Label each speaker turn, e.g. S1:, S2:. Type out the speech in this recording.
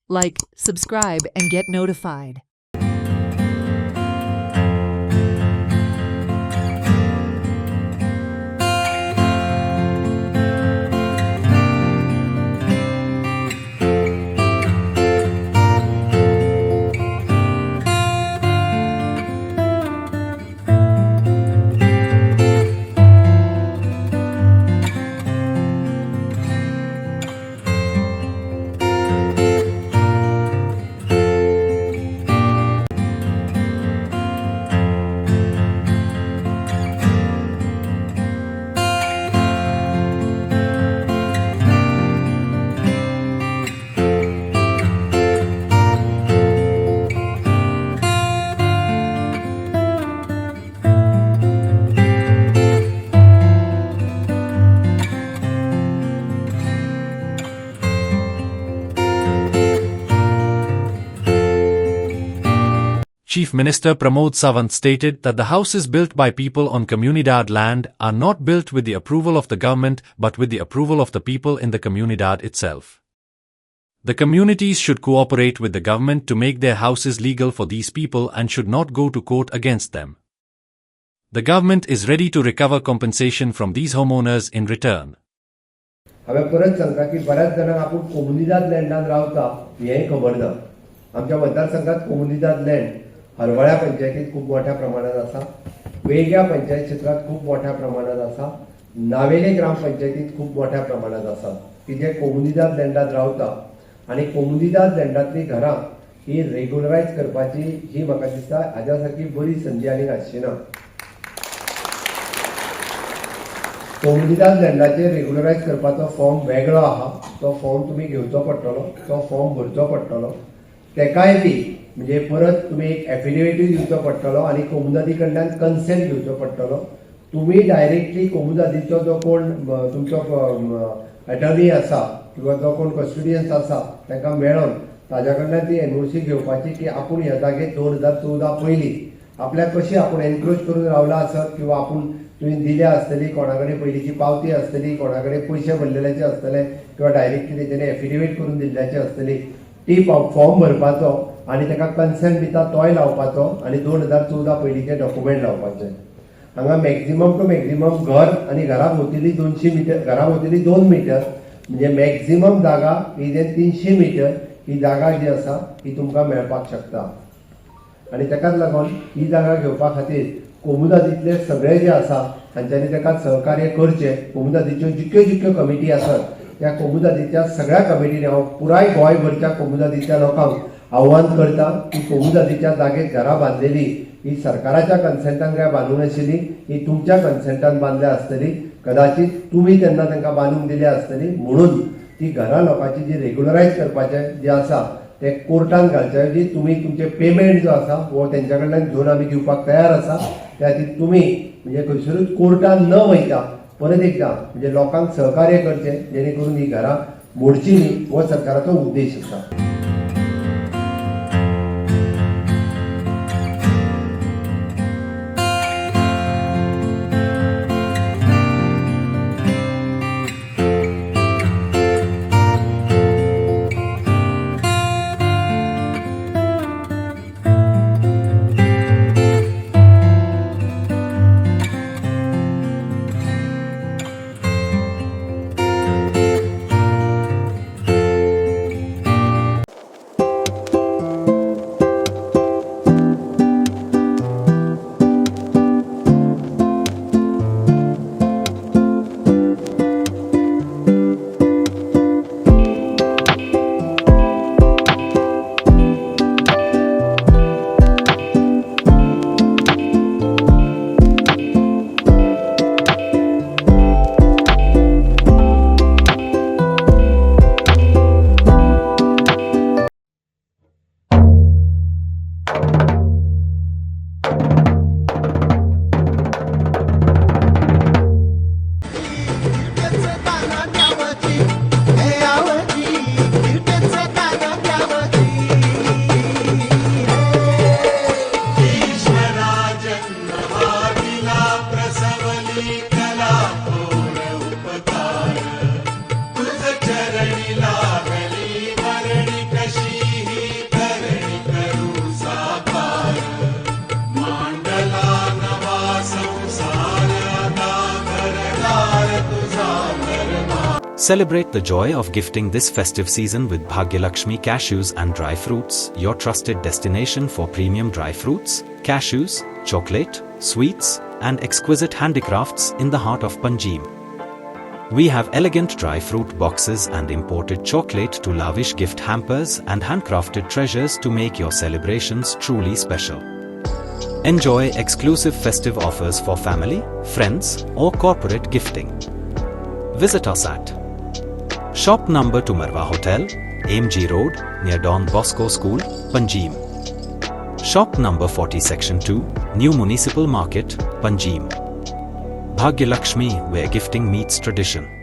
S1: Like, subscribe, and get notified.
S2: Chief Minister Pramod Sawant stated that the houses built by people on Comunidad land are not built with the approval of the government but with the approval of the people in the Comunidad itself. The communities should cooperate with the government to make their houses legal for these people and should not go to court against them. The government is ready to recover compensation from these homeowners in return.
S3: हांवें परत सांगता की बऱ्याच जाणांक आपूण कोमुनिदाद लँडान रावता हेंय खबर ना. आमच्या मतदारसंघात कोमुनिदाद लँड हरवळ्या पंचायतीत खूप मोठ्या प्रमाणात आसा, वेगळ्या पंचायत क्षेत्रात खूप मोठ्या प्रमाणात आसा, नावेले ग्रामपंचायतीत खूप मोठ्या प्रमाणात आसा की जे कोमुनिदाद लँडात रावता आनी कोमुनिदाद लँडांतली घरां ही रेग्युलरायज करपाची ही म्हाका दिसता हाज्या सारकी बरी संदी आनीक आसची ना. कोमुनिदाद लँडाचेर रेग्युलरायज करपाचो फॉर्म वेगळो आहा, तो फॉर्म तुमी घेवचो पडटलो, तो फॉर्म भरचो पडटलो. तेकाय बी म्हणजे परत तुम्ही एक एफिडेविटूय दिवचो पडटलो आनी कोमुनिदादी कडल्यान कन्सेंट घेवचो पडटलो. तुम्ही डायरेक्टली कोमुनिदादीचो जो कोण तुमचो अटर्नी आसा किंवा जो कोण कस्टोडियन्स आसा ताका मेळोन ताज्या कडल्यान ती एनओसी घेवपाची की आपूण ह्या जागेर 2014 पयलीं आपल्याक कशी आपूण एनक्रोच करून रावला आसत किंवा आपूण तुवें दिल्या आसतली, कोणा कडेन पयलींची पावती आसतली, कोणा कडेन पयशे भरलेल्याचे आसतले किंवा डायरेक्टली तेजेने एफिडेविट करून दिल्ल्याची आसतली, ती फॉर्म भरपाचो आनी ताका कन्सेंट दिता तोय लावपाचो आनी 2014 पयलींचे डॉक्युमेंट लावपाचे. हांगा मॅक्झिमम टू मॅक्झिमम घर आनी घरा भोंवतणी 200 मिटर, घरा भोंवतणी 2 मिटर म्हणजे मॅक्झिमम जागा ही जे 300 मिटर ही जागा जी आसा ही तुमकां मेळपाक शकता. आनी ताकाच लागून ही जागा घेवपा खातीर कोमुनिदादींतले सगळे जे आसा हांच्यांनी ताका सहकार्य करचें. कोमुनिदादीच्यो जितक्यो जितक्यो कमिटी आसात त्या कोमुनिदादीच्या सगळ्या कमिटीने हांव पुराय गोंयभरच्या कोमुनिदादीच्या लोकांक आव्हान करता की कोमुनिदादीच्या जागेक घरां बांदलेली ही सरकाराच्या कन्सेंटान काय बांदूं नाशिल्ली, ही तुमच्या कन्सेंटान बांदल्या आसतली. कदाचित तुम्ही त्यांना तांकां बांदूंक दिल्या आसतली. म्हणून ती घरां लोकांची जी रेग्युलरायज करपाचें जे आसा ते कोर्टान घालचे ऐवजी तुम्ही तुमचे पेमेंट जो आसा वो तेंच्या कडल्यान घेवन आमी दिवपाक तयार आसा. त्या खातीर तुमी म्हणजे खंयसरूच कोर्टान न वयता परत एकदा म्हणजे लोकांक सहकार्य करचें जेणे करून ही घरां मोडची न्ही हो सरकाराचो उद्देश आसा.
S4: Celebrate the joy of gifting this festive season with Bhagyalakshmi Cashews and Dry Fruits, your trusted destination for premium dry fruits, cashews, chocolate, sweets, and exquisite handicrafts in the heart of Panjim. We have elegant dry fruit boxes and imported chocolate to lavish gift hampers and handcrafted treasures to make your celebrations truly special. Enjoy exclusive festive offers for family, friends, or corporate gifting. Visit us at Shop number to Marwa Hotel, AMG Road, near Don Bosco School, Panjim. Shop number 40 Section 2, New Municipal Market, Panjim. Bhagyalakshmi, where gifting meets tradition.